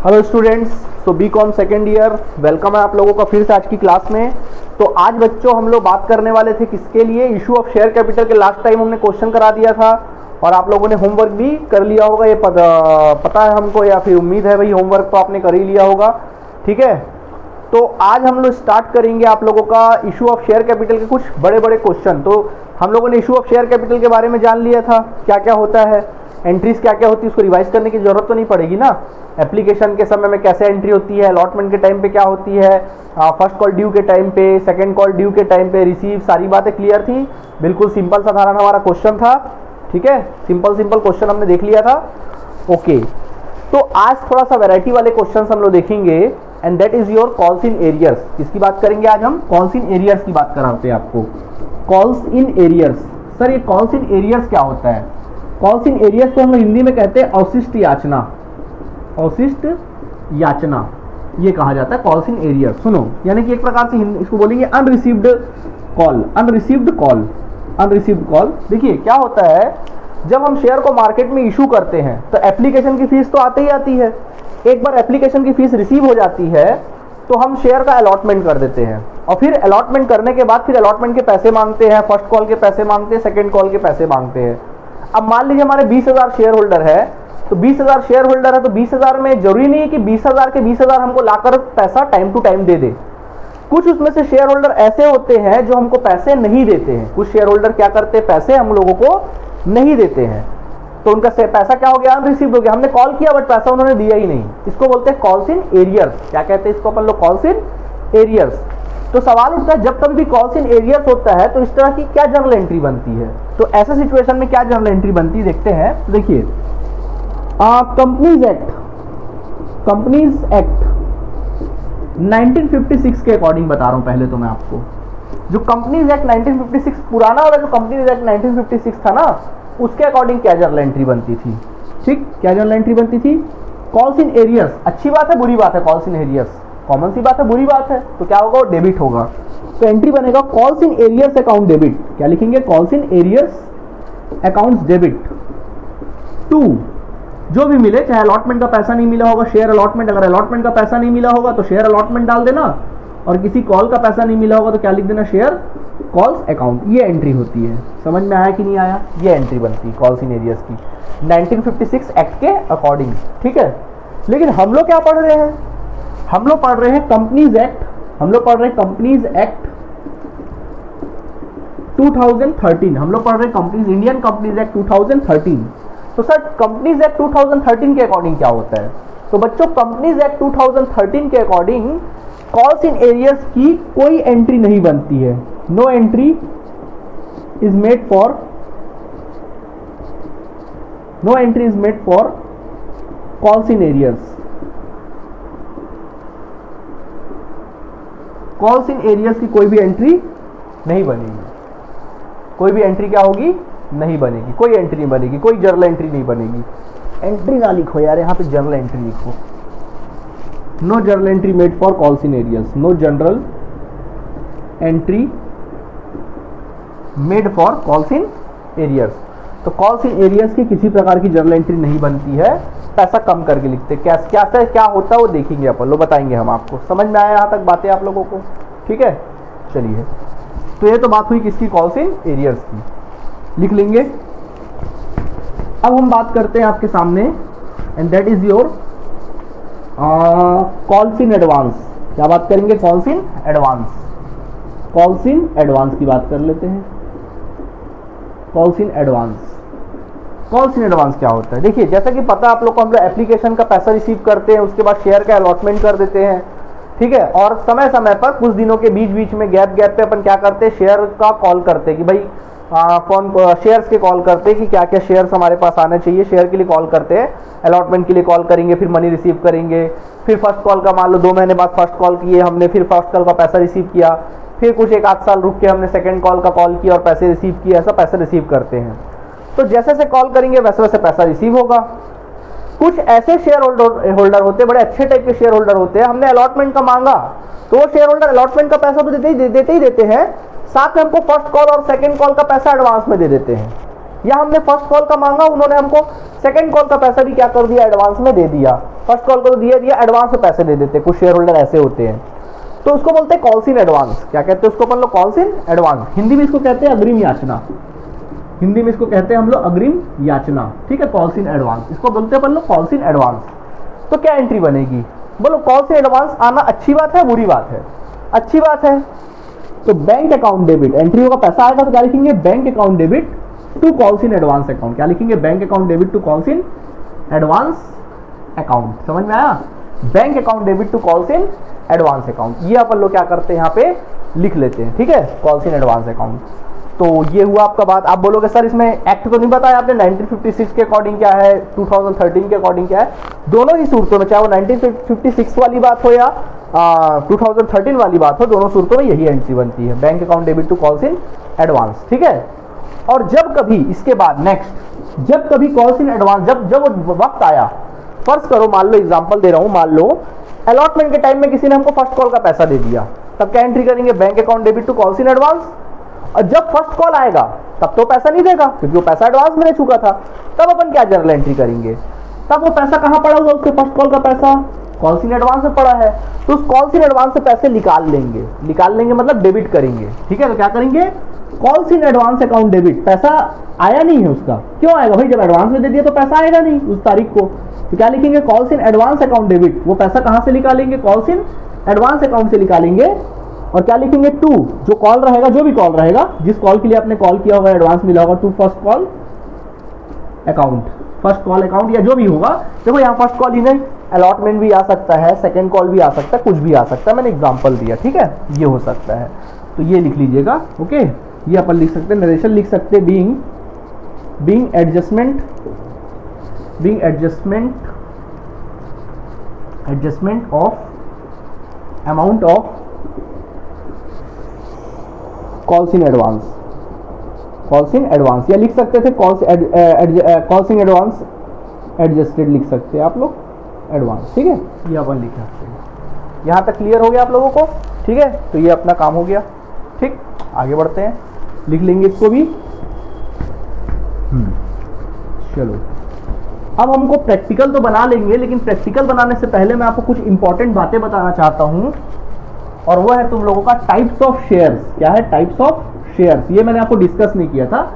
Hello students, सो BCom second year, welcome है आप लोगों का फिर से आज की क्लास में। तो आज बच्चों हम लोग बात करने वाले थे किसके लिए, इशू ऑफ शेयर कैपिटल के लास्ट टाइम हमने क्वेश्चन करा दिया था और आप लोगों ने होमवर्क भी कर लिया होगा, ये पता है हमको, या फिर उम्मीद है भाई होमवर्क तो आपने कर ही लिया होगा। ठीक है, तो आज हम लोग स्टार्ट करेंगे आप लोगों का इशू ऑफ शेयर कैपिटल के कुछ बड़े बड़े क्वेश्चन। तो हम लोगों ने इशू ऑफ शेयर कैपिटल के बारे में जान लिया था, क्या क्या होता है, एंट्रीज क्या क्या होती है, उसको रिवाइज करने की जरूरत तो नहीं पड़ेगी ना। एप्लीकेशन के समय में कैसे एंट्री होती है, अलॉटमेंट के टाइम पे क्या होती है, फर्स्ट कॉल ड्यू के टाइम पे, सेकंड कॉल ड्यू के टाइम पे, रिसीव, सारी बातें क्लियर थी। बिल्कुल सिंपल साधारण हमारा क्वेश्चन था। ठीक है, सिंपल क्वेश्चन हमने देख लिया था। ओके, तो आज थोड़ा सा वैरायटी वाले क्वेश्चन हम लोग देखेंगे and that is your calls in arrears. किसकी बात करेंगे आज हम? कॉल्स इन एरियर्स की बात कराते हैं आपको। कॉल्स इन एरियर्स, सर ये कॉल्स इन एरियर्स क्या होता है? कॉल्स इन एरियर्स को हम हिंदी में कहते हैं अवशिष्ट याचना। अवशिष्ट याचना ये कहा जाता है कॉल्स इन एरियर्स। सुनो, यानी कि एक प्रकार से इसको बोलेंगे unreceived call. Unreceived call, unreceived call. देखिए क्या होता है, जब हम शेयर को मार्केट में इशू करते हैं तो एप्लीकेशन की फीस तो आते ही आती है। एक बार एप्लीकेशन की फीस रिसीव हो जाती है तो हम शेयर का अलॉटमेंट कर देते हैं और फिर अलॉटमेंट करने के बाद फिर अलॉटमेंट के पैसे मांगते हैं, फर्स्ट कॉल के पैसे मांगते हैं, सेकंड कॉल के पैसे मांगते हैं। अब मान लीजिए हमारे 20,000 शेयर होल्डर है, तो 20,000 शेयर होल्डर है तो 20,000 में जरूरी नहीं है कि 20,000 के 20,000 हमको लाकर पैसा टाइम टू टाइम दे दे। कुछ उसमें से शेयर होल्डर ऐसे होते हैं जो हमको पैसे नहीं देते हैं। कुछ शेयर होल्डर क्या करते हैं, पैसे हम लोगों को नहीं देते हैं, तो उनका पैसा क्या हो गया, अनरिसीव्ड हो गया। हमने कॉल किया बट पैसा उन्होंने दिया ही नहीं। इसको बोलते हैं कॉल्स इन एरियर्स। क्या कहते हैं इसको अपन लोग? Calls in arrears. तो सवाल उठता है, जब कभी भी कॉल्स इन एरियर्स होता है तो इस तरह की क्या जर्नल एंट्री बनती है? तो ऐसे सिचुएशन में क्या जर्नल एंट्री बनती है देखते हैं। तो देखिए, कंपनीज एक्ट 1956 के अकॉर्डिंग बता रहा हूं पहले तो मैं आपको। जो कंपनीज एक्ट 1956 पुराना वाला जो कंपनीज एक्ट 1956 था ना, उसके अकॉर्डिंग क्या जर्नल एंट्री बनती थी? ठीक, क्या जर्नल एंट्री बनती थी? Calls in arrears. अच्छी बात है, बुरी बात है? कॉल्स इन एरियर्स कॉमन सी बात है, बुरी बात है, तो क्या होगा, वो डेबिट होगा। तो एंट्री बनेगा calls in arrears account debit. क्या लिखेंगे? Calls in arrears accounts debit to जो भी मिले, चाहे अलॉटमेंट का पैसा नहीं मिला होगा, शेयर अलॉटमेंट, अगर अलॉटमेंट का पैसा नहीं मिला होगा तो शेयर अलॉटमेंट डाल देना, और किसी कॉल का पैसा नहीं मिला होगा तो क्या लिख देना, शेयर कॉल्स अकाउंट। ये एंट्री होती है। समझ में आया कि नहीं आया? ये एंट्री बनती है कॉल्स इन एरियर्स की 1956 एक्ट के अकॉर्डिंग। ठीक है, लेकिन हम लोग क्या पढ़ रहे हैं? हम लोग पढ़ रहे हैं कंपनीज एक्ट। हम लोग पढ़ रहे हैं कंपनीज एक्ट 2013। हम लोग पढ़ रहे हैं कंपनीज, इंडियन कंपनीज एक्ट 2013। तो सर कंपनीज एक्ट 2013 के अकॉर्डिंग क्या होता है? तो बच्चों कंपनीज एक्ट 2013 के अकॉर्डिंग कॉल्स इन एरियर्स की कोई एंट्री नहीं बनती है। No entry is made for, no entry is made for calls in arrears. Calls in arrears की कोई भी एंट्री नहीं बनेगी। कोई भी एंट्री क्या होगी? नहीं बनेगी। कोई एंट्री नहीं बनेगी, कोई जर्नल एंट्री नहीं बनेगी। एंट्री ना लिखो यार, यहां पे जर्नल एंट्री लिखो। No journal entry made for calls in arrears. No general entry made for calls in arrears. तो कॉल्स इन एरियर्स की किसी प्रकार की जर्नल एंट्री नहीं बनती है। पैसा कम करके लिखते। क्या होता है वो देखेंगे अपन लोग, बताएंगे हम आपको। समझ में आया यहाँ तक बातें आप लोगों को? ठीक है, चलिए। तो ये तो बात हुई किसकी? कॉल्स इन एरियर्स की, लिख लेंगे। अब हम बात करते हैं आपके सामने and that is your calls in advance. क्या बात करेंगे? Calls in advance. Calls in advance की बात कर लेते हैं। Calls in advance. Calls in advance क्या होता है? देखिए, जैसा कि पता आप लोग को, हम लोग एप्लीकेशन का पैसा रिसीव करते हैं, उसके बाद शेयर का अलॉटमेंट कर देते हैं। ठीक है, और समय समय पर कुछ दिनों के बीच में गैप पे अपन क्या करते हैं, शेयर का कॉल करते हैं कि भाई कौन शेयर्स के कॉल करते हैं कि क्या क्या शेयर्स हमारे पास आने चाहिए। शेयर के लिए कॉल करते हैं, अलॉटमेंट के लिए कॉल करेंगे, फिर मनी रिसीव करेंगे। फिर फर्स्ट कॉल का मान लो 2 महीने बाद फर्स्ट कॉल किए हमने, फिर फर्स्ट कॉल का पैसा रिसीव किया, फिर कुछ 1-8 साल रुक के हमने सेकंड कॉल का कॉल किया और पैसे रिसीव किए। ऐसा पैसे रिसीव करते हैं। तो जैसे जैसे कॉल करेंगे वैसे वैसे पैसा रिसीव होगा। कुछ ऐसे शेयर होल्डर होते हैं, बड़े अच्छे टाइप के शेयर होल्डर होते हैं, हमने अलॉटमेंट का मांगा तो वो शेयर होल्डर अलॉटमेंट का पैसा तो देते ही देते हैं, साथ में हमको फर्स्ट कॉल और सेकंड कॉल का पैसा एडवांस में दे देते हैं। या हमने फर्स्ट कॉल का मांगा, उन्होंने हमको सेकंड कॉल का पैसा भी क्या कर दिया, एडवांस में दे दिया। फर्स्ट कॉल को तो दिया एडवांस में पैसे दे देते, कुछ शेयर होल्डर ऐसे होते हैं, तो उसको बोलते हैं कॉल्स इन एडवांस। क्या कहते हैं उसको अपन लोग, कॉल्स इन एडवांस। हिंदी में इसको कहते हैं अग्रिम याचना, हिंदी में इसको कहते हैं हम लोग अग्रिम याचना, ठीक है, कॉल्स इन एडवांस, इसको बोलते हैं अपन लोग कॉल्स इन एडवांस। तो क्या एंट्री बनेगी, बोलो कॉल्स इन एडवांस आना अच्छी बात है बुरी बात है, अच्छी बात है। तो बैंक अकाउंट डेबिट, एंट्री होगा पैसा आएगा तो क्या लिखेंगे, bank account debit to calls in advance account. क्या लिखेंगे, bank account debit to calls in advance account. समझ में आया, bank account debit to calls in advance account, ये अपन लोग क्या करते हैं यहाँ पे लिख लेते हैं, ठीक है, कॉल्स इन एडवांस अकाउंट। तो ये हुआ आपका बात। आप बोलोगे सर इसमें एक्ट तो नहीं बताया आपने, 1956 के अकॉर्डिंग क्या है, 2013 के अकॉर्डिंग क्या है। दोनों ही सूरतों में, चाहे वो 1956 वाली बात हो या 2013 वाली बात हो, दोनों सूरतों में यही एंट्री बनती है, bank account debit to calls in advance, ठीक है। और जब कभी इसके बाद नेक्स्ट, जब कभी कॉल्स इन एडवांस, जब वक्त आया, फर्ज करो, मान लो एग्जांपल दे रहा हूं, मान लो अलॉटमेंट के टाइम में किसी ने हमको फर्स्ट कॉल का पैसा दे दिया, तब क्या एंट्री करेंगे, bank account debit to calls in advance. और जब फर्स्ट कॉल आएगा तब तो पैसा नहीं देगा क्योंकि वो पैसा एडवांस में ले चुका था, तब अपन क्या जनरल एंट्री करेंगे, तब वो पैसा कहां पड़ा हुआ, उसके फर्स्ट कॉल का पैसा कॉल्स इन एडवांस में पड़ा है, तो उस कॉल्स इन एडवांस से पैसे निकाल लेंगे मतलब डेबिट करेंगे, ठीक है। तो क्या करेंगे, calls in advance account debit, पैसा आया नहीं है उसका, क्यों आएगा भाई, जब एडवांस में दे दिया तो पैसा आएगा नहीं उस तारीख को, तो क्या लिखेंगे, calls in advance account debit. वो पैसा कहां से निकालेंगे, कॉल्स इन एडवांस अकाउंट से निकालेंगे। और क्या लिखेंगे, टू, जो कॉल रहेगा, जो भी कॉल रहेगा, जिस कॉल के लिए आपने कॉल किया होगा, एडवांस मिला होगा, to first call account, first call account या जो भी होगा। देखो यहाँ फर्स्ट कॉल ही नहीं, अलॉटमेंट भी आ सकता है, सेकंड कॉल भी आ सकता है, कुछ भी आ सकता है, मैंने एग्जांपल दिया, ठीक है, ये हो सकता है, तो ये लिख लीजिएगा, ओके। ये अपन लिख सकते हैं, नरेशन लिख सकते हैं, being adjustment of amount of calls in advance, या लिख सकते थे कॉल्स इन एडवांस एडजस्टेड, लिख सकते हैं आप लोग एडवांस, ठीक है, ये अपन लिख सकते हैं। यहाँ तक क्लियर हो गया आप लोगों को, ठीक है। तो ये अपना काम हो गया, ठीक, आगे बढ़ते हैं, लिख लेंगे इसको भी। चलो अब हमको प्रैक्टिकल तो बना लेंगे, लेकिन प्रैक्टिकल बनाने से पहले मैं आपको कुछ इंपॉर्टेंट बातें बताना चाहता हूं, और वो है तुम लोगों का टाइप्स ऑफ शेयर्स। क्या है, टाइप्स ऑफ शेयर्स, ये मैंने आपको डिस्कस नहीं किया था,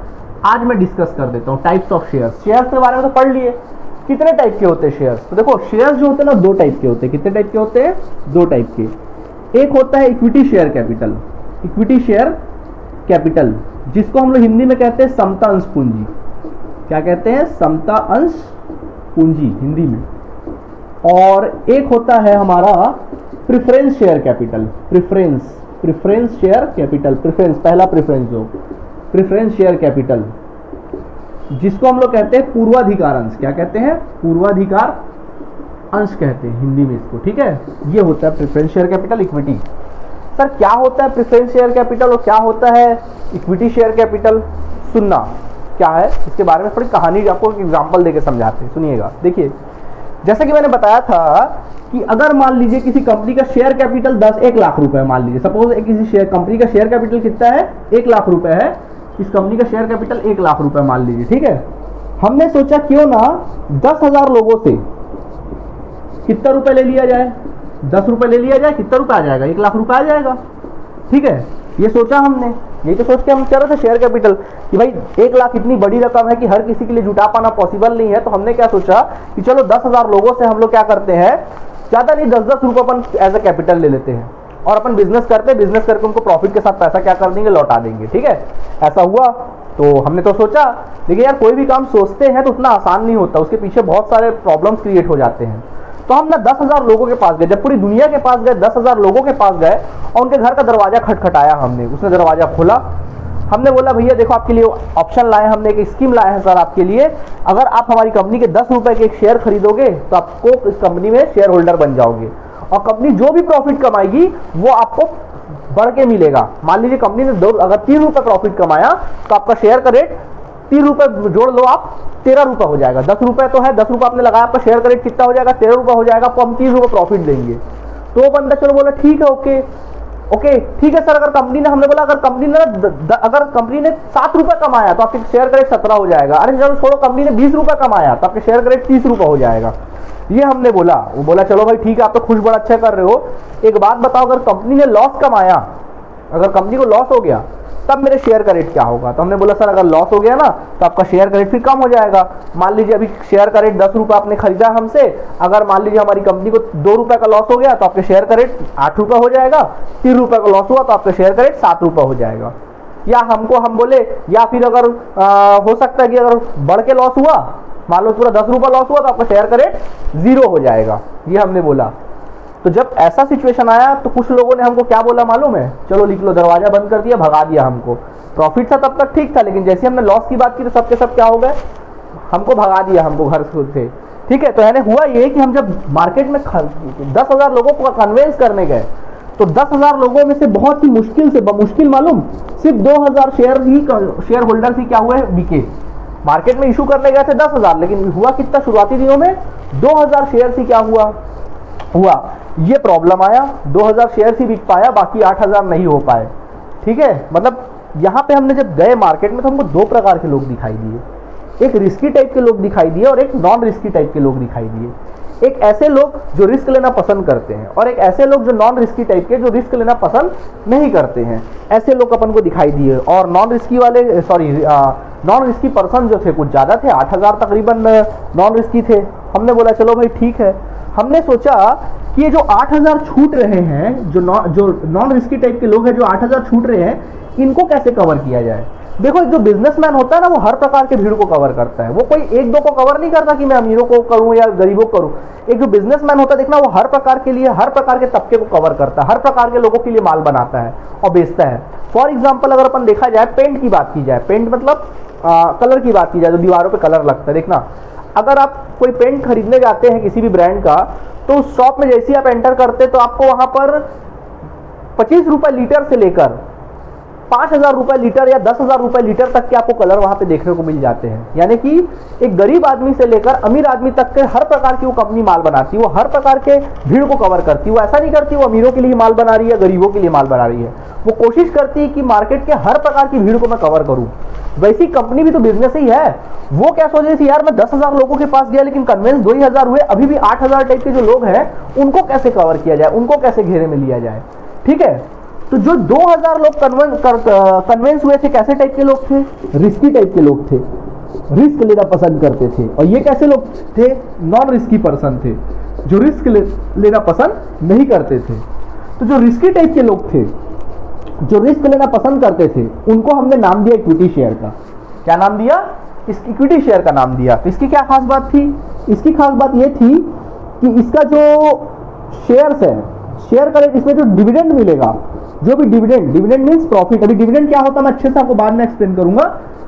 आज मैं डिस्कस कर देता हूं। टाइप्स ऑफ शेयर्स, शेयर्स के बारे में तो पढ़ लिए, कितने टाइप के होते हैं शेयर्स। तो देखो शेयर्स जो होते हैं ना, दो टाइप के होते हैं। कितने टाइप के होते हैं, दो टाइप के। एक होता है equity share capital, equity share capital, जिसको हम लोग हिंदी में कहते हैं समता अंश पूंजी। क्या कहते हैं, समता अंश पूंजी हिंदी में। और एक होता है हमारा preference share capital, preference share capital, preference पहला प्रेफरेंस हो, प्रेफरेंस शेयर कैपिटल, जिसको हम लोग कहते हैं पूर्वाधिकार अंश। क्या कहते हैं, पूर्वाधिकार अंश कहते हैं हिंदी में इसको, ठीक है। ये होता है preference share capital, equity. Sir क्या होता है प्रेफरेंस शेयर कैपिटल और क्या होता है इक्विटी शेयर कैपिटल, सुनना क्या है इसके बारे में थोड़ी कहानी आपको एग्जांपल देके समझाते हैं, सुनिएगा। देखिए जैसा कि मैंने बताया था कि अगर मान लीजिए किसी कंपनी का शेयर कैपिटल 1 लाख रुपए, मान लीजिए सपोज किसी शेयर कंपनी का शेयर कैपिटल कितना है, 1 लाख रुपए है, इस कंपनी का शेयर कैपिटल 1 लाख रुपए मान लीजिए, ठीक है। हमने सोचा क्यों ना 10,000 लोगों से कितना रुपए ले लिया जाए, 10 रुपए ले लिया जाए, कितना रुपए आ जाएगा, 1 लाख रुपए आ जाएगा, ठीक है। ये सोचा हमने, यही तो सोच के हम कर रहे थे शेयर कैपिटल कि भाई 1 लाख इतनी बड़ी रकम है कि हर किसी के लिए जुटा पाना पॉसिबल नहीं है। तो हमने क्या सोचा कि चलो 10,000 लोगों से हम लोग क्या करते हैं, ज्यादा नहीं 10-10 रुपए अपन एज ए कैपिटल ले लेते हैं और अपन बिजनेस करते हैं, बिजनेस करके उनको प्रॉफिट के साथ पैसा क्या कर देंगे, लौटा देंगे, ठीक है। ऐसा हुआ तो हमने तो सोचा, लेकिन यार कोई भी काम सोचते हैं तो उतना आसान नहीं होता, उसके पीछे बहुत सारे प्रॉब्लम्स क्रिएट हो जाते हैं। तो हम ना 10,000 लोगों के पास गए, जब पूरी दुनिया के पास गए, 10,000 लोगों के पास गए और उनके घर का दरवाजा खटखटाया हमने। उसने दरवाजा खोला, हमने बोला भैया देखो आपके लिए ऑप्शन लाए, हमने एक स्कीम लाया है सर आपके लिए, अगर आप हमारी कंपनी के 10 रुपए के एक शेयर खरीदोगे तो आपको इस कंपनी में शेयर होल्डर बन जाओगे और कंपनी जो भी प्रॉफिट कमाएगी वो आपको बढ़ के मिलेगा। मान लीजिए कंपनी ने अगर 3 रुपए प्रॉफिट कमाया तो आपका शेयर का रेट 3 रुपए जोड़ लो आप, 13 रुपए हो जाएगा। 10 रुपए तो है, 10 रुपए आपने लगाया, आपका शेयर का रेट कितना हो जाएगा, 13 रुपए हो जाएगा, आपको हम 30 रुपए प्रॉफिट देंगे। तो वो बंदा चलो बोला ठीक है ओके, ओके ठीक है सर, अगर कंपनी ने, हमने बोला अगर कंपनी ने 7 रुपए कमाया तो आपके शेयर का रेट 17 हो जाएगा। अरे चलो छोड़ो, कंपनी ने 20 रुपए कमाया तो आपके शेयर का रेट 30 रुपए हो जाएगा। ये हमने बोला। वो बोला चलो भाई ठीक है, आप तो खुश बड़ा अच्छा कर रहे हो, एक बात बताओ, अगर कंपनी ने लॉस कमाया, अगर कंपनी को लॉस हो गया तब मेरे शेयर का रेट क्या होगा? तो हमने बोला सर अगर लॉस हो गया ना तो आपका शेयर का रेट फिर कम हो जाएगा। मान लीजिए अभी शेयर का रेट 10 रुपए आपने खरीदा हमसे, अगर मान लीजिए हमारी कंपनी को 2 रुपए का लॉस हो गया तो आपके शेयर का रेट 8 रुपए हो जाएगा। 3 रुपए का लॉस हुआ तो आपके शेयर का रेट 7 रुपए हो जाएगा। या हम बोले, या फिर अगर हो सकता है कि अगर बढ़ के लॉस हुआ, मान लो पूरा 10 रुपए लॉस हुआ तो आपका शेयर का रेट 0 हो जाएगा। ये हमने बोला। तो जब ऐसा सिचुएशन आया तो कुछ लोगों ने हमको क्या बोला मालूम है? चलो लिख लो, दरवाजा बंद कर दिया, भगा दिया हमको। प्रॉफिट था तब तक ठीक था, लेकिन जैसे हमने लॉस की बात की तो सबके सब क्या हो गए, हमको भगा दिया, हमको घर से। ठीक है, तो यानी हुआ ये कि हम जब मार्केट में 10,000 लोगों को कन्वेंस करने गए तो 10,000 लोगों में से बहुत ही मुश्किल मालूम सिर्फ 2,000 शेयर होल्डर ही क्या हुए, बिके। मार्केट में इशू करने गए थे 10,000, लेकिन हुआ कितना शुरुआती दिनों में? 2,000 शेयर ही क्या हुआ। ये प्रॉब्लम आया, 2,000 शेयर ही बिक पाया, बाकी 8,000 नहीं हो पाए। ठीक है, मतलब यहाँ पे हमने जब गए मार्केट में तो हमको 2 प्रकार के लोग दिखाई दिए, एक रिस्की टाइप के लोग दिखाई दिए और एक नॉन रिस्की टाइप के लोग दिखाई दिए। एक ऐसे लोग जो रिस्क लेना पसंद करते हैं और एक ऐसे लोग जो नॉन रिस्की टाइप के, जो रिस्क लेना पसंद नहीं करते हैं, ऐसे लोग अपन को दिखाई दिए। और नॉन रिस्की पर्सन जो थे कुछ ज़्यादा थे, 8,000 तकरीबन नॉन रिस्की थे। हमने बोला चलो भाई ठीक है, हमने सोचा कि ये जो 8,000 छूट रहे हैं, जो नॉन रिस्की टाइप के लोग हैं, जो 8,000 छूट रहे हैं, इनको कैसे कवर किया जाए। देखो, एक जो बिजनेसमैन होता है ना, वो हर प्रकार के भीड़ को कवर करता है। वो कोई 1-2 को कवर नहीं करता कि मैं अमीरों को करूं या गरीबों को करूं। एक जो बिजनेसमैन होता है, देखना, वो हर प्रकार के लिए, हर प्रकार के तबके को कवर करता है, हर प्रकार के लोगों के लिए माल बनाता है और बेचता है। फॉर एग्जाम्पल अगर अपन देखा जाए, पेंट की बात की जाए, पेंट मतलब कलर की बात की जाए, जो दीवारों पर कलर लगता है। देखना, अगर आप कोई पेंट खरीदने जाते हैं किसी भी ब्रांड का, तो उस शॉप में जैसे ही आप एंटर करते तो आपको वहां पर 25 रुपए लीटर से लेकर 5,000 रुपए लीटर या 10,000 रुपए लीटर तक के आपको कलर वहां पे देखने को मिल जाते हैं। यानी कि एक गरीब आदमी से लेकर अमीर आदमी तक के हर प्रकार की वो कंपनी माल बनाती है, वो हर प्रकार के भीड़ को कवर करती है। वो ऐसा नहीं करती वो अमीरों के लिए माल बना रही है, गरीबों के लिए माल बना रही है। वो कोशिश करती है कि मार्केट के हर प्रकार की भीड़ को मैं कवर करूं। वैसी कंपनी भी तो बिजनेस ही है। वो क्या सोच रही थी, यार मैं 10,000 लोगों के पास गया लेकिन कन्वेंस 2,000 हुए, अभी भी 8,000 टाइप के जो लोग हैं उनको कैसे कवर किया जाए, उनको कैसे घेरे में लिया जाए। ठीक है, तो जो 2,000 लोग कन्वेंस हुए थे, कैसे टाइप के लोग थे? रिस्की टाइप के लोग थे, रिस्क लेना पसंद करते थे। और ये कैसे लोग थे? नॉन रिस्की पर्सन थे, जो रिस्क लेना पसंद नहीं करते थे। तो जो रिस्की टाइप के लोग थे, जो रिस्क लेना पसंद करते थे, उनको हमने नाम दिया इक्विटी शेयर का। क्या नाम दिया? इक्विटी शेयर का नाम दिया। तो इसकी क्या खास बात थी? इसकी खास बात यह थी कि इसका जो शेयर्स है, शेयर का रेट, इसमें जो डिविडेंड मिलेगा, जो भी डिविडेंड मींस प्रॉफिट। अभी डिविडेंड क्या होता है मैं अच्छे से आपको बाद में एक्सप्लेन करूंगा।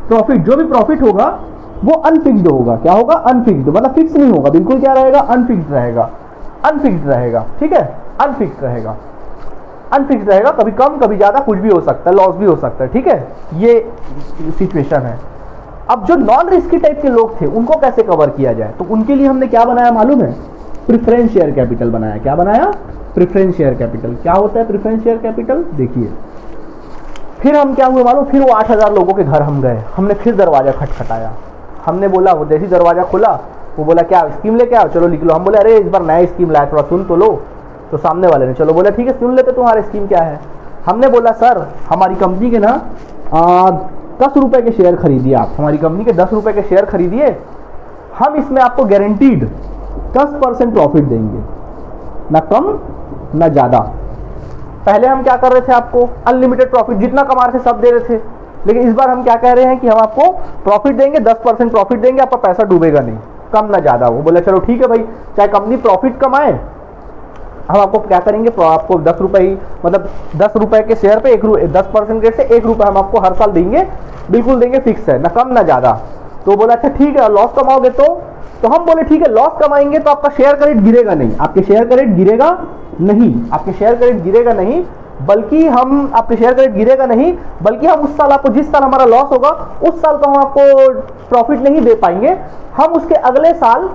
प्रॉफिट, जो भी प्रॉफिट होगा वो अनफिक्स्ड होगा। क्या होगा? अनफिक्स्ड, मतलब फिक्स नहीं होगा, बिल्कुल क्या रहेगा? अनफिक्स्ड रहेगा। अनफिक्स्ड रहेगा, ठीक है, अनफिक्स्ड रहेगा, अनफिक्स्ड रहेगा। कभी कम कभी ज्यादा कुछ भी हो सकता है, लॉस भी हो सकता है। ठीक है, ये सिचुएशन है। अब जो नॉन रिस्की टाइप के लोग थे उनको कैसे कवर किया जाए, तो उनके लिए हमने क्या बनाया मालूम है? प्रेफरेंस शेयर कैपिटल बनाया। क्या बनाया? Preference share capital. क्या होता है प्रेफरेंस शेयर कैपिटल? देखिए, फिर हम क्या हुए मालूम? फिर वो 8,000 लोगों के घर हम गए, हमने फिर दरवाजा खटखटाया। हमने बोला, वो जैसे दरवाजा खुला वो बोला क्या स्कीम लेके आओ, चलो लिख लो। हम बोले अरे इस बार नया स्कीम लाया, थोड़ा सुन तो लो। तो सामने वाले ने चलो बोला ठीक है सुन लेते, तुम्हारा स्कीम क्या है। हमने बोला सर हमारी कंपनी के ना 10 रुपए के शेयर खरीदिए, आप हमारी कंपनी के 10 रुपए के शेयर खरीदिए, हम इसमें आपको गारंटीड 10% प्रॉफिट देंगे, ना कम ना ज्यादा। पहले हम क्या कर रहे थे, आपको अनलिमिटेड प्रॉफिट जितना कमा रहे थे सब दे रहे थे, लेकिन इस बार हम क्या कह रहे हैं कि हम आपको प्रॉफिट देंगे, 10% प्रॉफिट देंगे, आपका पैसा डूबेगा नहीं, कम ना ज्यादा। वो बोले चलो ठीक है भाई, चाहे कंपनी प्रॉफिट कमाए, हम आपको क्या करेंगे, आपको 10 रुपए ही, मतलब 10 रुपए के शेयर पे 10% रेट से 1 रुपए हम आपको हर साल देंगे, बिल्कुल देंगे, फिक्स है, ना कम ना ज्यादा। तो बोला अच्छा ठीक है, लॉस कमाओगे तो हम बोले ठीक है, लॉस कमाएंगे तो आपका शेयर का रेट गिरेगा नहीं, आपके शेयर का रेट गिरेगा नहीं, आपके शेयर का रेट गिरेगा नहीं, बल्कि हम आपके शेयर का रेट गिरेगा नहीं, बल्कि हम उस साल आपको, जिस साल हमारा लॉस होगा उस साल तो हम आपको प्रॉफिट नहीं दे पाएंगे, हम उसके अगले साल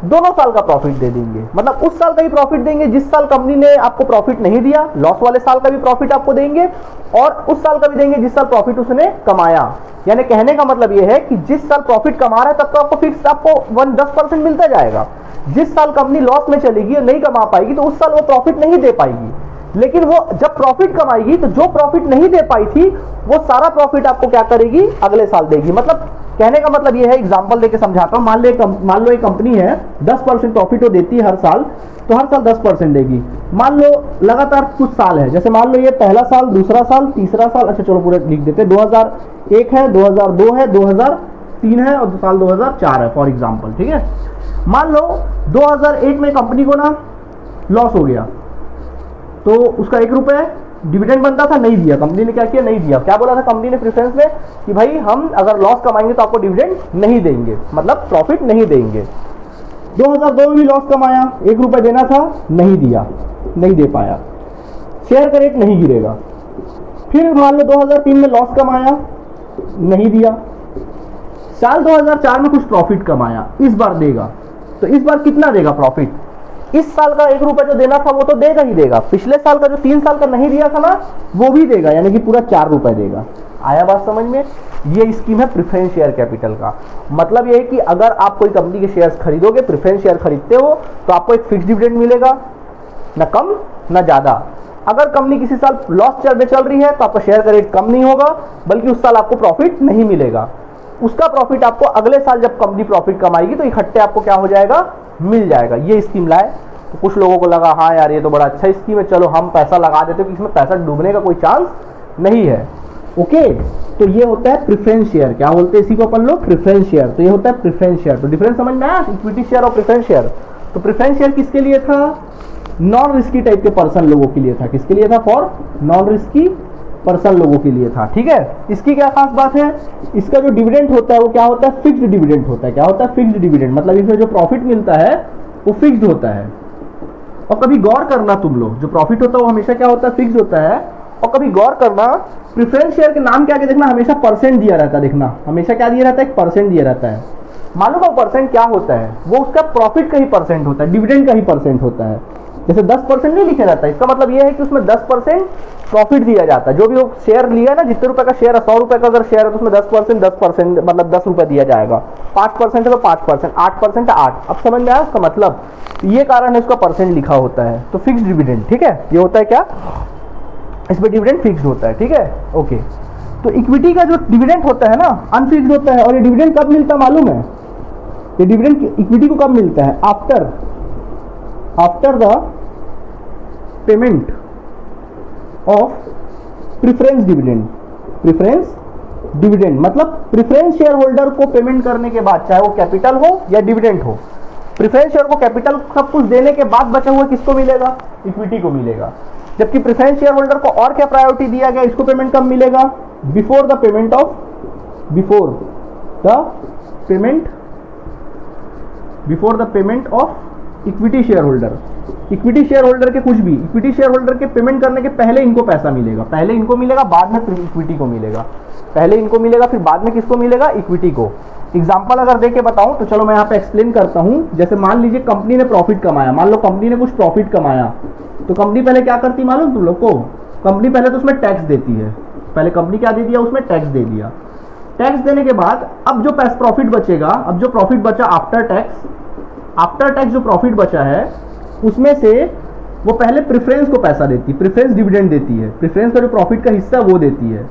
दोनों साल का प्रॉफिट दे देंगे, मतलब उस साल का ही प्रॉफिट देंगे जिस साल कंपनी ने आपको प्रॉफिट नहीं दिया, लॉस वाले साल का भी प्रॉफिट आपको देंगे और उस साल का भी देंगे जिस साल प्रॉफिट उसने कमाया। यानी कहने का मतलब यह है कि जिस साल प्रॉफिट कमा रहा है तब तो आपको फिक्स आपको 10% मिलता जाएगा। जिस साल कंपनी लॉस में चलेगी और नहीं कमा पाएगी तो उस साल वो प्रॉफिट नहीं दे पाएगी, लेकिन वो जब प्रॉफिट कमाएगी तो जो प्रॉफिट नहीं दे पाई थी वो सारा प्रॉफिट आपको क्या करेगी, अगले साल देगी। मतलब कहने का मतलब ये है, एग्जांपल देके समझाता हूं। मान लो एक कंपनी है 10% प्रॉफिट वो देती है हर साल, तो हर साल 10% देगी। मान लो लगातार कुछ साल है, जैसे मान लो ये पहला साल, दूसरा साल, तीसरा साल, अच्छा चलो पूरा लिख देते हैं, 2001 है, 2002 है, 2003 है और साल 2004 है फॉर एग्जाम्पल, ठीक है। मान लो 2001 में कंपनी को ना लॉस हो गया, तो उसका 1 रुपये डिविडेंड बनता था, नहीं दिया कंपनी ने। क्या किया, नहीं दिया। क्या बोला था कंपनी ने प्रेफरेंस में कि भाई हम अगर लॉस कमाएंगे तो आपको डिविडेंड नहीं देंगे, मतलब प्रॉफिट नहीं देंगे। 2002 में भी लॉस कमाया, 1 रुपये देना था, नहीं दिया, नहीं दे पाया, शेयर का रेट नहीं गिरेगा। फिर मान लो 2003 में लॉस कमाया, नहीं दिया। साल 2004 में कुछ प्रॉफिट कमाया, इस बार देगा, तो इस बार कितना देगा प्रॉफिट? इस साल का 1 रुपये जो देना था वो तो देगा ही देगा, पिछले साल का जो 3 साल का नहीं दिया था ना वो भी देगा, यानी कि पूरा 4 रुपये देगा। आया बात समझ में? ये स्कीम है प्रेफरेंस शेयर कैपिटल का। मतलब ये है कि अगर आप कोई कंपनी के शेयर्स खरीदोगे, प्रेफरेंस शेयर खरीदते हो, तो आपको एक फिक्स डिविडेंड मिलेगा, ना कम ना ज्यादा। अगर कंपनी किसी साल लॉस में चल रही है तो आपका शेयर का रेट कम नहीं होगा, बल्कि उस साल आपको प्रॉफिट नहीं मिलेगा। उसका प्रॉफिट आपको अगले साल जब कंपनी प्रॉफिट कमाएगी तो इकट्ठे आपको क्या हो जाएगा, मिल जाएगा। ये स्कीम लाए तो कुछ लोगों को लगा हाँ यार ये तो बड़ा अच्छा स्कीम है, चलो हम पैसा लगा देते हैं कि इसमें पैसा डूबने का कोई चांस नहीं है। ओके, तो ये होता है प्रेफरेंस शेयर। क्या बोलते हैं इसी को अपन लोग? Preference share. तो ये होता है प्रेफरेंस शेयर। तो डिफरेंस समझ में आया, इक्विटी शेयर और प्रेफरेंस शेयर। तो प्रेफरेंस शेयर किसके लिए था? नॉन रिस्की टाइप के पर्सन लोगों के लिए था। किसके लिए था? फॉर नॉन रिस्की पर्सन लोगों के लिए था। ठीक है, इसकी क्या खास बात है? इसका जो डिविडेंड होता है वो क्या होता है? फिक्स्ड डिविडेंड होता है। क्या होता है? Fixed dividend. मतलब इसमें जो प्रॉफिट मिलता है वो फिक्स्ड होता है। और कभी गौर करना तुम लोग, जो प्रॉफिट होता है वो हमेशा क्या होता है? फिक्स्ड होता है। और कभी गौर करना, प्रेफरेंस शेयर के नाम क्या देखना, हमेशा परसेंट दिया रहता है। देखना हमेशा क्या दिया रहता है? एक परसेंट दिया रहता है। मालूम है वो परसेंट क्या होता है? वो उसका प्रॉफिट का ही परसेंट होता है, डिविडेंड का ही परसेंट होता है। जैसे 10% नहीं लिखा जाता, इसका मतलब ये है कि उसमें 10% प्रॉफिट दिया जाता है। जो भी वो शेयर लिया ना, जितने रुपए का शेयर है, 100 रुपए का अगर शेयर है तो उसमें 10% मतलब 10 रुपए दिया जाएगा। 5% है तो 5%, 8% है 8। अब समझ में आया उसका मतलब? ये कारण है उसका परसेंट लिखा होता है। तो फिक्स डिविडेंड, ठीक है, ये होता है क्या, इसमें डिविडेंड फिक्स्ड होता है। ठीक है, ओके। तो इक्विटी का जो डिविडेंड होता है ना, अनफिक्स्ड होता है। और ये डिविडेंड कब मिलता है मालूम है? ये डिविडेंड इक्विटी को कब मिलता है? After the payment of preference dividend. Preference dividend मतलब प्रेफरेंस शेयर होल्डर को पेमेंट करने के बाद, चाहे वो कैपिटल हो या डिविडेंड हो। प्रेफरेंस शेयर को कैपिटल सब कुछ देने के बाद बचा हुआ किसको मिलेगा? इक्विटी को मिलेगा। जबकि प्रेफरेंस शेयर होल्डर को और क्या प्रायोरिटी दिया गया? इसको पेमेंट कब मिलेगा? Before the payment of equity share holder. Equity share holder के कुछ भी, इक्विटी शेयर होल्डर के पेमेंट करने के पहले इनको पैसा मिलेगा। पहले इनको मिलेगा, बाद में इक्विटी को मिलेगा। पहले इनको मिलेगा, फिर बाद में किसको मिलेगा? इक्विटी को। एग्जाम्पल अगर दे के बताऊं तो चलो मैं यहाँ पे एक्सप्लेन करता हूं। जैसे मान लीजिए कंपनी ने प्रॉफिट कमाया, मान लो कंपनी ने कुछ प्रॉफिट कमाया, तो कंपनी पहले क्या करती मालूम तुम लोग को? कंपनी पहले तो उसमें टैक्स देती है। पहले कंपनी क्या दे दिया? उसमें टैक्स दे दिया। टैक्स देने के बाद अब जो प्रॉफिट बचेगा, अब जो प्रॉफिट बचा आफ्टर टैक्स जो प्रॉफिट बचा है उसमें से वो पहले प्रेफरेंस को पैसा देती है, प्रेफरेंस डिविडेंड देती है। प्रेफरेंस का जो प्रॉफिट का हिस्सा वो देती है।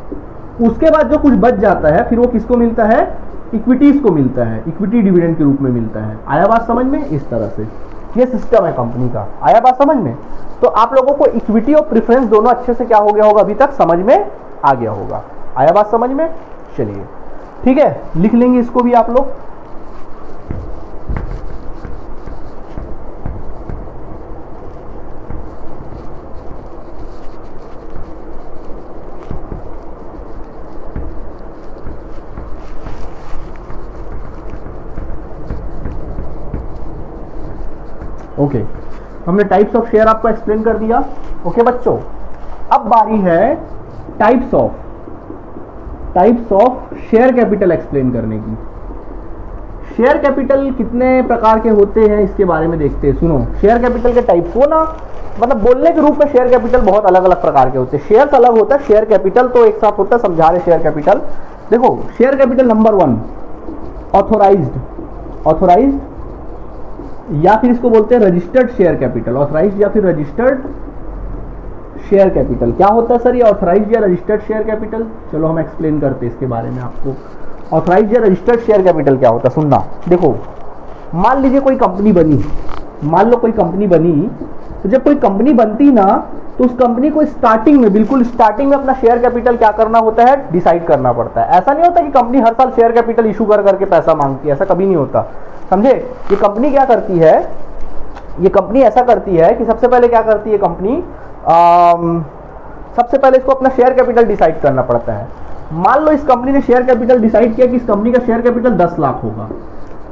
उसके बाद जो कुछ बच जाता है फिर वो किसको मिलता है? इक्विटीज को मिलता है, इक्विटी डिविडेंड के रूप में मिलता है। आया बात समझ में? इस तरह से ये सिस्टम है कंपनी का। आया बात समझ में? तो आप लोगों को इक्विटी और प्रेफरेंस दोनों अच्छे से क्या हो गया होगा? अभी तक समझ में आ गया होगा। आया बात समझ में? चलिए ठीक है, लिख लेंगे इसको भी आप लोग। ओके, हमने टाइप्स ऑफ शेयर आपको एक्सप्लेन कर दिया। ओके बच्चों, अब बारी है types of share capital explain करने की। शेयर कैपिटल कितने प्रकार के होते हैं इसके बारे में देखते हैं। सुनो, शेयर कैपिटल के टाइप को ना, मतलब बोलने के रूप में शेयर कैपिटल बहुत अलग अलग प्रकार के होते हैं। शेयर्स अलग होता है, शेयर कैपिटल तो एक साथ होता है। समझा रहे शेयर कैपिटल। देखो, शेयर कैपिटल नंबर 1 ऑथोराइज्ड या फिर इसको बोलते हैं रजिस्टर्ड शेयर कैपिटल। ऑथोराइज्ड या फिर रजिस्टर्ड शेयर कैपिटल क्या होता है सर ये ऑथराइज्ड या रजिस्टर्ड शेयर कैपिटल? चलो हम एक्सप्लेन करते हैं इसके बारे में आपको। ऑथराइज्ड या रजिस्टर्ड शेयर कैपिटल क्या होता है, सुनना। देखो, मान लीजिए कोई कंपनी बनी, मान लो कोई कंपनी बनी, तो जब कोई कंपनी बनती ना, तो उस कंपनी को स्टार्टिंग में, बिल्कुल स्टार्टिंग में अपना शेयर कैपिटल क्या करना होता है, डिसाइड करना पड़ता है। ऐसा नहीं होता कि कंपनी हर साल शेयर कैपिटल इशू कर करके पैसा मांगती है, ऐसा कभी नहीं होता, समझे। ये कंपनी क्या करती है, ये कंपनी ऐसा करती है कि सबसे पहले क्या करती है कंपनी, सबसे पहले इसको अपना शेयर कैपिटल डिसाइड करना पड़ता है। मान लो इस कंपनी ने शेयर कैपिटल डिसाइड किया कि इस कंपनी का शेयर कैपिटल 10 लाख होगा।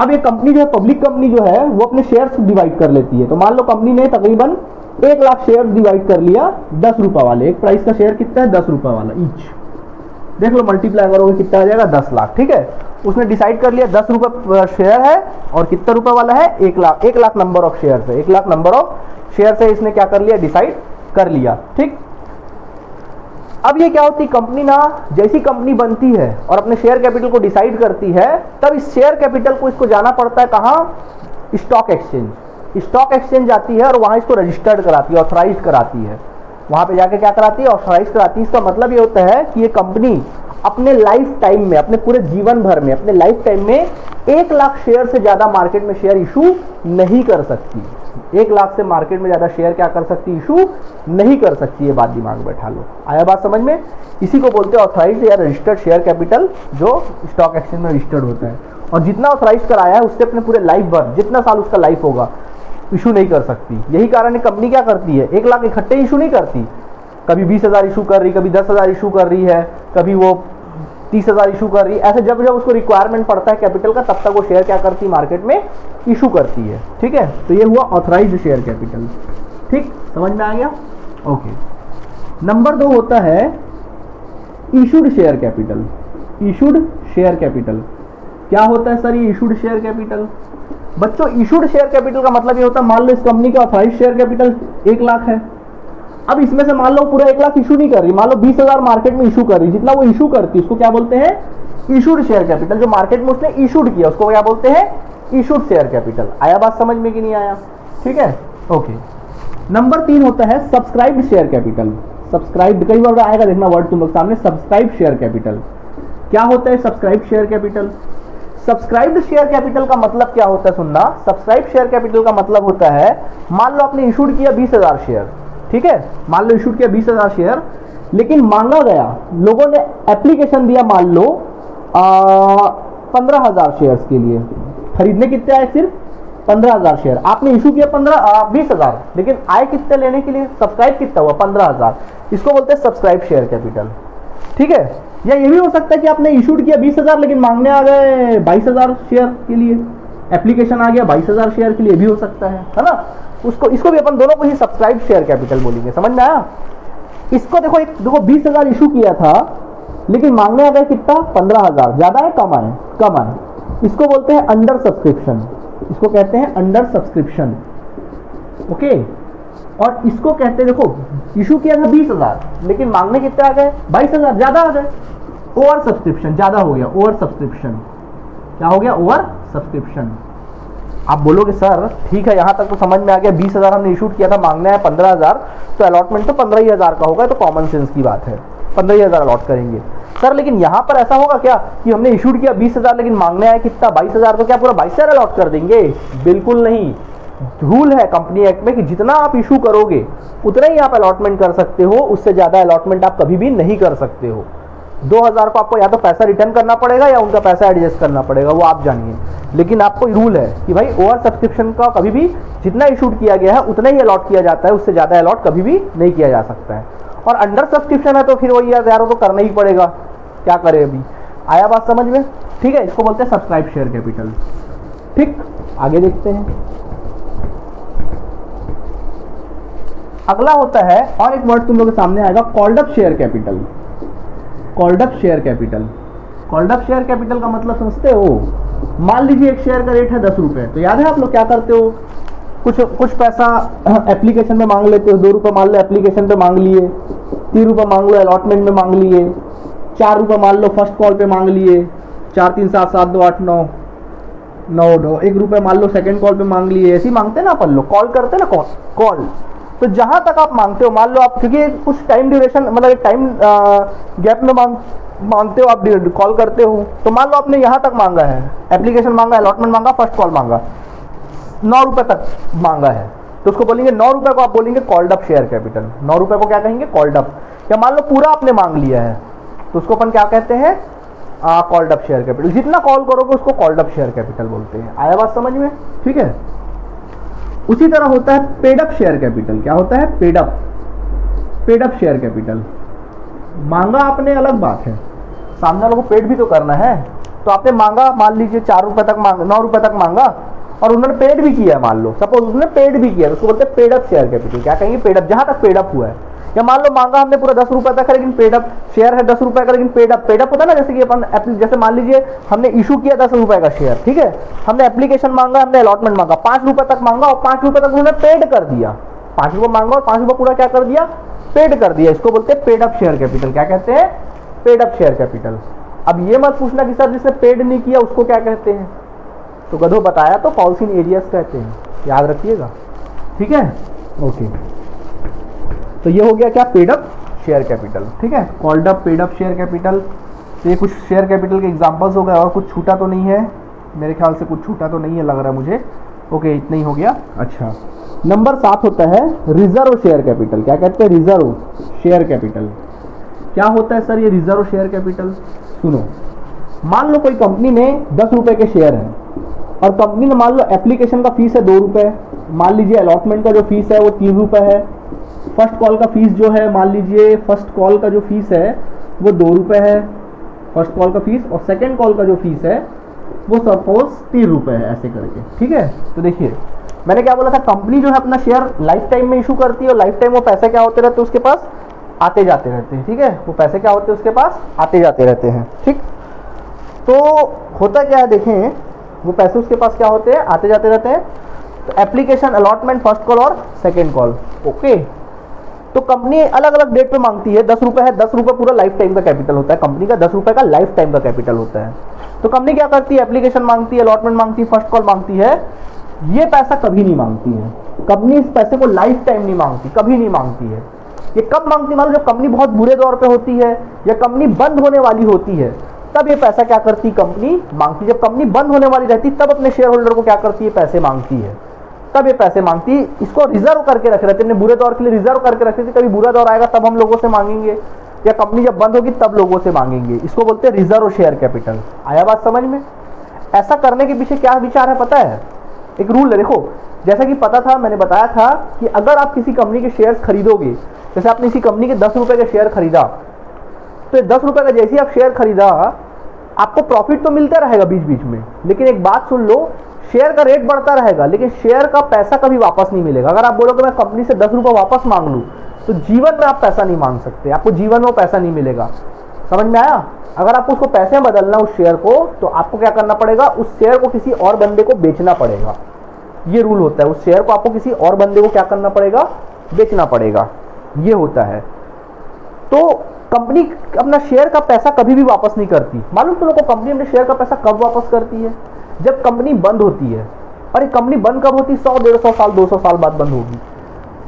अब ये कंपनी जो है, पब्लिक कंपनी जो है, वो अपने शेयर्स डिवाइड कर लेती है। तो मान लो कंपनी ने तकरीबन 1 लाख शेयर डिवाइड कर लिया 10 रुपए वाले। एक प्राइस का शेयर कितना है, 10 रुपए वाला ईच। देख लो, मल्टीप्लाई करोगे कितना आ जाएगा, 10 लाख। ठीक है, उसने डिसाइड कर लिया 10 रुपए शेयर है और कितना रुपए वाला है, 1 lakh. 1 lakh number of share है, 1 लाख नंबर ऑफ शेयर से इसने क्या कर लिया, डिसाइड कर लिया। ठीक, अब ये क्या होती है, कंपनी ना, जैसी कंपनी बनती है और अपने शेयर कैपिटल को डिसाइड करती है, तब इस शेयर कैपिटल को इसको जाना पड़ता है कहाँ, स्टॉक एक्सचेंज। स्टॉक एक्सचेंज जाती है और वहां इसको रजिस्टर्ड कराती है, ऑथराइज कराती है। वहां पे जाके क्या कराती है, ऑथराइज कराती है। इसका मतलब ये होता है कि ये कंपनी अपने लाइफ टाइम में, अपने पूरे जीवन भर में, अपने लाइफ टाइम में 1 लाख शेयर से ज्यादा मार्केट में शेयर इशू नहीं कर सकती। 1 लाख से मार्केट में ज्यादा शेयर क्या कर सकती, इशू नहीं कर सकती। ये बात दिमाग में बैठा लो। आया बात समझ में? इसी को बोलते हैं ऑथराइज्ड या रजिस्टर्ड शेयर कैपिटल, जो स्टॉक एक्सचेंज में रजिस्टर्ड होता है। और जितना ऑथराइज कराया है उससे अपने पूरे लाइफ भर, जितना साल उसका लाइफ होगा, इशू नहीं कर सकती। यही कारण है कंपनी क्या करती है, 1 लाख इकट्ठे इशू नहीं करती। कभी 20,000 इशू कर रही, कभी 10,000 इशू कर रही है, कभी वो 30,000 इशू कर रही है। ऐसे जब जब उसको रिक्वायरमेंट पड़ता है कैपिटल का, तब तक वो शेयर क्या करती है, मार्केट में इशू करती है। ठीक है, तो ये हुआ ऑथराइज्ड शेयर कैपिटल। ठीक, समझ में आ गया? ओके। नंबर 2 होता है issued share capital. Issued share capital क्या होता है सर ये इशूड शेयर कैपिटल? बच्चों, इशूड शेयर कैपिटल का मतलब ये होता है, मान लो इस कंपनी का ऑथराइज्ड शेयर कैपिटल 1 लाख है। अब इसमें से मान लो पूरा 1 लाख इशू नहीं कर रही, मान लो 20,000 मार्केट में इशू कर रही। जितना वो इशू करती है उसको क्या बोलते हैं, इशूड शेयर कैपिटल। जो मार्केट में उसने इशूड किया उसको क्या बोलते हैं, इशूड शेयर कैपिटल। आया बात समझ में कि नहीं आया? ठीक है, ओके। नंबर 3 होता है सब्सक्राइब्ड शेयर कैपिटल। सब्सक्राइब्ड कई बार आएगा, देखना वर्ड तुम लोग सामने, सब्सक्राइब्ड शेयर कैपिटल। क्या होता है subscribed share capital? Subscribed share capital का मतलब क्या होता है, सुनना। सब्सक्राइब्ड शेयर कैपिटल का मतलब होता है, मान लो आपने इशूड किया 20,000 शेयर, ठीक है, मान लो इशू किया 20,000 शेयर, लेकिन मांगा गया, लोगों ने एप्लीकेशन दिया मान लो 15,000 शेयर्स के लिए। खरीदने कितने आए, सिर्फ 15,000 शेयर। आपने इशू किया 20,000, लेकिन आए कितने लेने के लिए, सब्सक्राइब कितना हुआ, 15,000। इसको बोलते हैं सब्सक्राइब शेयर कैपिटल। ठीक है, या ये भी हो सकता है कि आपने इशूड किया 20,000, लेकिन मांगने आ गए 22,000 शेयर के लिए, एप्लीकेशन आ गया 22,000 शेयर के लिए, भी हो सकता है ना। उसको, इसको भी अपन दोनों को ही सब्सक्राइब शेयर कैपिटल बोलेंगे। समझ में आया? इसको देखो, एक देखो 20,000 इशू किया था, लेकिन मांगने आ गए कितना, 15,000। ज्यादा है, कम आए, कम आए। इसको बोलते हैं अंडर सब्सक्रिप्शन। इसको कहते हैं अंडर सब्सक्रिप्शन। ओके, और इसको कहते हैं, देखो इशू किया था 20,000, लेकिन मांगने कितने आ गए, 22,000, ज्यादा आ गए। ओवर सब्सक्रिप्शन, ज्यादा हो गया, ओवर सब्सक्रिप्शन। क्या हो गया, ओवर सब्सक्रिप्शन। आप बोलोगे सर ठीक है, यहां तक तो समझ में आ गया, 20,000 हमने इशू किया था, मांगना है 15,000, तो अलॉटमेंट तो 15,000 का होगा, तो कॉमन सेंस की बात है, 15,000 अलॉट करेंगे। सर लेकिन यहां पर ऐसा होगा क्या कि हमने इशूड किया 20,000, लेकिन मांगने आया कितना, 22,000, तो क्या पूरा 22,000 अलॉट कर देंगे? बिल्कुल नहीं। रूल है कंपनी एक्ट में कि जितना आप इशू करोगे उतना ही आप अलॉटमेंट कर सकते हो, उससे ज्यादा अलॉटमेंट आप कभी भी नहीं कर सकते हो। 2,000 को आपको या तो पैसा रिटर्न करना पड़ेगा या उनका पैसा एडजस्ट करना पड़ेगा, वो आप जानिए। लेकिन आपको रूल है कि भाई ओवर सब्सक्रिप्शन का कभी भी जितना इशूड किया गया है उतना ही अलॉट किया जाता है, उससे ज्यादा अलॉट कभी भी नहीं किया जा सकता है। और अंडर सब्सक्रिप्शन है तो फिर वही यार तो करना ही पड़ेगा, क्या करें अभी। आया बात समझ में? ठीक है, इसको बोलते हैं सब्सक्राइब शेयर कैपिटल। ठीक, आगे देखते हैं। अगला होता है, और एक वर्ड तुम लोग के सामने आएगा, called up share capital. Called up share capital called up share capital का मतलब समझते हो? मान लीजिए एक शेयर का रेट है 10 रुपए, तो याद है आप लोग क्या करते हो, कुछ पैसा एप्लीकेशन में मांग लेते हो। 2 रुपए मान लो एप्लीकेशन पे मांग लिए, 3 रुपए मांग लो अलॉटमेंट में मांग लिए, 4 रुपए मान लो फर्स्ट कॉल पे मांग लिए, 4 3 7 7 2 8 9 9 9, 1 रुपए मान लो सेकंड कॉल पे मांग लिए। ऐसे ही मांगते हैं ना अपन लोग, कॉल करते हैं ना, कॉल। तो जहां तक आप मांगते हो, मान लो आप, क्योंकि कुछ टाइम ड्यूरेशन मतलब एक टाइम गैप में मांगते हो, आप कॉल करते हो, तो मान लो आपने यहां तक मांगा है, एप्लीकेशन मांगा, अलॉटमेंट मांगा, फर्स्ट कॉल मांगा, 9 रुपए तक मांगा है, तो उसको बोलेंगे 9 रुपए को आप बोलेंगे कॉल्ड अप शेयर कैपिटल। 9 रुपए को क्या कहेंगे? Called up. या मान लो पूरा आपने मांग लिया है, तो उसको अपन क्या कहते हैं? Called up share capital. जितना कॉल करोगे उसको कॉल्ड अप शेयर कैपिटल बोलते हैं। आया बात समझ में? ठीक है। उसी तरह होता है पेड अप शेयर कैपिटल। क्या होता है? Paid up share capital. मांगा आपने अलग बात है, सामने वालों को पेड भी तो करना है। तो आपने मांगा, मान लीजिए 4 रुपए तक मांगा, 9 रुपए तक मांगा, और उन्होंने पेड भी किया है, मान लो सपोज उसने पेड भी किया, उसको बोलते हैं पेड अप शेयर कैपिटल। क्या कहेंगे? पेड अप, जहां तक पेड अप हुआ है। या मान लो मांगा हमने पूरा 10 रुपए तक है, लेकिन पेड अप शेयर है 10 रुपए का, लेकिन पेड अप होता है ना, जैसे कि अपन जैसे मान लीजिए हमने इशू किया 10 रुपए का शेयर, ठीक है, हमने एप्लीकेशन मांगा, हमने अलॉटमेंट मांगा, 5 रुपए तक मांगा और 5 रुपए तक उन्होंने पेड कर दिया। 5 रुपए मांगा और 5 रुपए पूरा क्या कर दिया? पेड कर दिया। इसको बोलते हैं पेड अप शेयर कैपिटल। क्या कहते हैं? Paid up share capital. अब ये मत पूछना कि सर जिसने पेड नहीं किया उसको क्या कहते हैं, तो गधो बताया तो फॉल्स इन एरियस कहते हैं, याद रखिएगा, ठीक है। ओके, तो ये हो गया क्या? पेड अप शेयर कैपिटल, ठीक है। Called up, paid up share capital. तो ये कुछ शेयर कैपिटल के एग्जांपल्स हो गए, और कुछ छूटा तो नहीं है मेरे ख्याल से, कुछ छूटा तो नहीं है लग रहा है मुझे। ओके, इतना ही हो गया। अच्छा, नंबर 7 होता है रिजर्व शेयर कैपिटल। क्या कहते हैं? Reserve share capital. क्या होता है सर ये रिजर्व शेयर कैपिटल? सुनो, मान लो कोई कंपनी में 10 रुपए के शेयर हैं, और कंपनी ने मान लो एप्लीकेशन का फीस है 2 रुपए, मान लीजिए अलॉटमेंट का जो फीस है वो 3 रुपए है, फर्स्ट कॉल का फीस जो है, मान लीजिए फर्स्ट कॉल का जो फीस है वो 2 रुपए है, फर्स्ट कॉल का फीस, और सेकंड कॉल का जो फीस है वो सपोज 3 रुपए है, ऐसे करके, ठीक है। तो देखिए मैंने क्या बोला था, कंपनी जो है अपना शेयर लाइफ टाइम में इशू करती है, और लाइफ टाइम वो पैसे क्या होते रहते हैं उसके पास? आते जाते रहते हैं, ठीक है। वो पैसे क्या होते हैं उसके पास? आते जाते रहते हैं, ठीक। तो होता क्या है, देखें, वो पैसे उसके पास क्या होते हैं? आते जाते रहते हैं। तो एप्लीकेशन, अलॉटमेंट, फर्स्ट कॉल और सेकेंड कॉल, ओके। तो कंपनी अलग अलग डेट पे मांगती है। 10 रुपए है, 10 रुपए पूरा लाइफ टाइम का कैपिटल होता है कंपनी का, 10 रुपए का लाइफ टाइम का कैपिटल होता है। तो कंपनी क्या करती है? एप्लीकेशन मांगती है, अलॉटमेंट मांगती है, फर्स्ट कॉल मांगती है। ये पैसा कभी नहीं मांगती है कंपनी, इस पैसे को लाइफ टाइम नहीं मांगती, कभी नहीं मांगती है। ये कब मांगती है? मालूम, जब कंपनी बहुत बुरे दौर पे होती है या कंपनी बंद होने वाली होती है, तब ये पैसा क्या करती? कंपनी मांगती। जब कंपनी बंद होने वाली रहती तब अपने शेयर होल्डर को क्या करती है? पैसे मांगती है, तब ये पैसे मांगती। इसको रिजर्व करके रख रहते, बुरे दौर के लिए रिजर्व करके रखते थे, कभी बुरा दौर आएगा तब हम लोगों से मांगेंगे, या कंपनी जब बंद होगी तब लोगों से मांगेंगे। इसको बोलते हैं रिजर्व शेयर कैपिटल। आया बात समझ में? ऐसा करने के पीछे क्या विचार है पता है? एक रूल है, देखो, जैसा कि पता था, मैंने बताया था कि अगर आप किसी कंपनी के शेयर्स खरीदोगे, जैसे आपने किसी कंपनी के 10 रुपए के शेयर खरीदा, तो 10 रुपए का जैसे ही आप शेयर खरीदा, आपको प्रॉफिट तो मिलता रहेगा बीच बीच में, लेकिन एक बात सुन लो, शेयर का रेट बढ़ता रहेगा, लेकिन शेयर का पैसा कभी वापस नहीं मिलेगा। अगर आप बोलोगे मैं कंपनी से 10 रुपए वापस मांग लूं, तो जीवन में आप पैसा नहीं मांग सकते, आपको जीवन में पैसा नहीं मिलेगा। समझ में आया? अगर आपको उसको पैसे में बदलना उस शेयर को, तो आपको क्या करना पड़ेगा? उस शेयर को किसी और बंदे को बेचना पड़ेगा। ये रूल होता है, उस शेयर को आपको किसी और बंदे को क्या करना पड़ेगा? बेचना पड़ेगा, ये होता है। तो कंपनी अपना शेयर का पैसा कभी भी वापस नहीं करती। मालूम तुम लोगों को कंपनी अपने शेयर का पैसा कब वापस करती है? जब कंपनी बंद होती है। और ये कंपनी बंद कब होती? 100, 150 साल, 200 साल बाद बंद होगी,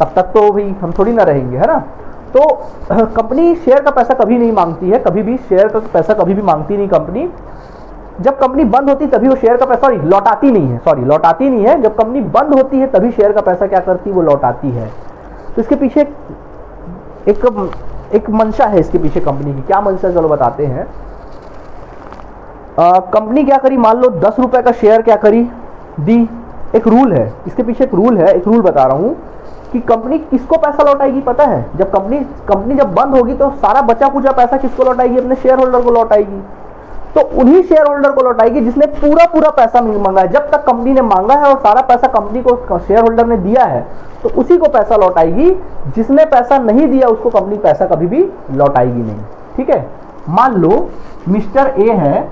तब तक तो भाई हम थोड़ी ना रहेंगे, है ना। तो कंपनी शेयर का पैसा कभी नहीं मांगती है, कभी भी शेयर का पैसा कभी भी मांगती नहीं कंपनी। जब कंपनी बंद होती तभी वो शेयर का पैसा लौटाती नहीं है, जब कंपनी बंद होती है तभी शेयर का पैसा क्या करती है? वो लौटाती है। तो इसके पीछे एक मंशा है, इसके पीछे कंपनी की क्या मंशा, चलो बताते हैं। कंपनी क्या करी, मान लो 10 रुपए का शेयर क्या करी, दी। एक रूल है इसके पीछे, एक रूल बता रहा हूं कि कंपनी किसको पैसा लौटाएगी पता है? जब कंपनी जब बंद होगी तो सारा बचा कुचा पैसा किसको लौटाएगी? अपने शेयर होल्डर को लौटाएगी। तो उन्हीं शेयर होल्डर को लौटाएगी जिसने पूरा पैसा मांगा है। जब तक कंपनी ने मांगा है और सारा पैसा कंपनी को शेयर होल्डर ने दिया है, तो उसी को पैसा लौटाएगी। जिसने पैसा नहीं दिया उसको कंपनी पैसा कभी भी लौटाएगी नहीं, ठीक है। मान लो मिस्टर ए है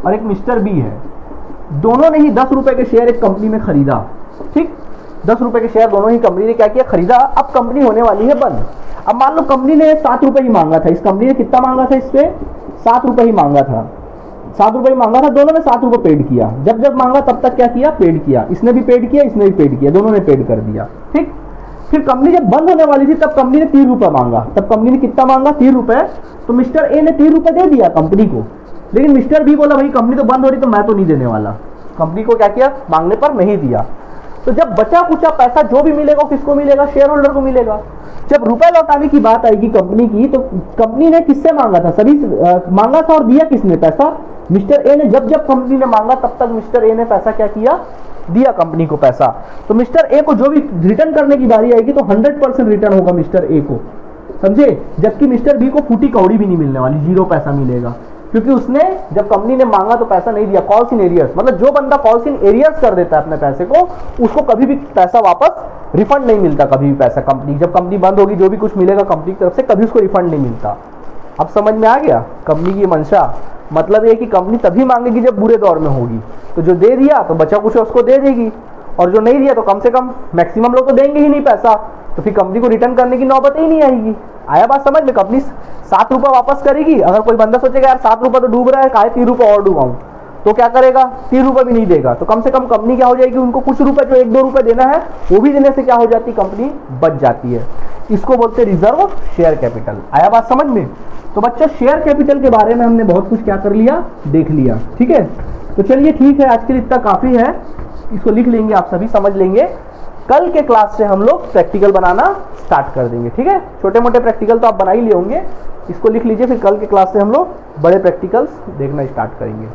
और एक मिस्टर बी है, दोनों ने ही 10 रुपए के शेयर एक कंपनी में खरीदा, ठीक, 10 रुपए के शेयर दोनों ही कंपनी ने क्या किया, खरीदा। अब कंपनी होने वाली है बंद। अब मान लो कंपनी ने 7 रुपए ही मांगा था, इस कंपनी ने कितना मांगा था, इस पे 7 रुपए ही मांगा था, 7 रुपए ही मांगा था, दोनों ने 7 रुपए पेड किया। जब जब मांगा तब तक क्या किया, पेड किया, इसने भी पेड किया, इसने भी पेड किया, दोनों ने पेड कर दिया, ठीक। फिर कंपनी जब बंद होने वाली थी तब कंपनी ने 3 रुपए मांगा, तब कंपनी ने कितना मांगा, 3 रुपए। तो मिस्टर ए ने 3 रुपए दे दिया कंपनी को, लेकिन मिस्टर बी बोला भाई कंपनी तो बंद हो रही तो मैं तो नहीं देने वाला, कंपनी को क्या किया, मांगने पर नहीं दिया। तो जब बचा कुचा पैसा जो भी मिलेगा किसको मिलेगा, शेयर होल्डर को मिलेगा। जब रुपए लौटाने की बात आएगी कंपनी की, तो कंपनी ने किससे मांगा था, सभी मांगा था, और दिया किसने पैसा, मिस्टर ए ने। जब जब कंपनी ने मांगा तब तक मिस्टर ए ने पैसा क्या किया, दिया कंपनी को पैसा। तो मिस्टर ए को जो भी रिटर्न करने की बारी आएगी तो 100% रिटर्न होगा मिस्टर ए को, समझे। जबकि मिस्टर बी को फूटी कौड़ी भी नहीं मिलने वाली, 0 पैसा मिलेगा, क्योंकि उसने जब कंपनी ने मांगा तो पैसा नहीं दिया। कॉल्स इन एरियर्स, मतलब जो बंदा कॉल्स इन एरियर्स कर देता है अपने पैसे को, उसको कभी भी पैसा वापस रिफंड नहीं मिलता, कभी भी पैसा कंपनी, जब कंपनी बंद होगी जो भी कुछ मिलेगा कंपनी की तरफ से कभी उसको रिफंड नहीं मिलता। अब समझ में आ गया कंपनी की मंशा। मतलब ये कि कंपनी तभी मांगेगी जब बुरे दौर में होगी, तो जो दे दिया तो बचा कुछ उसको दे देगी, और जो नहीं दिया तो कम से कम मैक्सिमम लोग तो देंगे ही नहीं पैसा, तो फिर कंपनी को रिटर्न करने की नौबत ही नहीं आएगी। आया बात समझ में, कंपनी 7 रुपये वापस करेगी। अगर कोई बंदा सोचेगा यार 7 रुपये तो डूब रहा है, काहे 3 रुपये और डूबाऊं, तो क्या करेगा, 3 रुपये भी नहीं देगा। तो कम से कम कंपनी क्या हो जाएगी, उनको कुछ रुपए जो 1-2 रुपए देना है वो भी देने से क्या हो जाती, कंपनी बच जाती है। इसको बोलते हैं रिजर्व शेयर कैपिटल। आया बात समझ में। तो बच्चों शेयर कैपिटल के बारे में हमने बहुत कुछ क्या कर लिया, देख लिया, ठीक है। तो चलिए ठीक है, आज के लिए इतना काफी है, इसको लिख लेंगे, आप सभी समझ लेंगे। कल के क्लास से हम लोग प्रैक्टिकल बनाना स्टार्ट कर देंगे, ठीक है। छोटे मोटे प्रैक्टिकल तो आप बना ही लिए होंगे, इसको लिख लीजिए, फिर कल के क्लास से हम लोग बड़े प्रैक्टिकल्स देखना स्टार्ट करेंगे।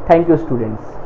Thank you students.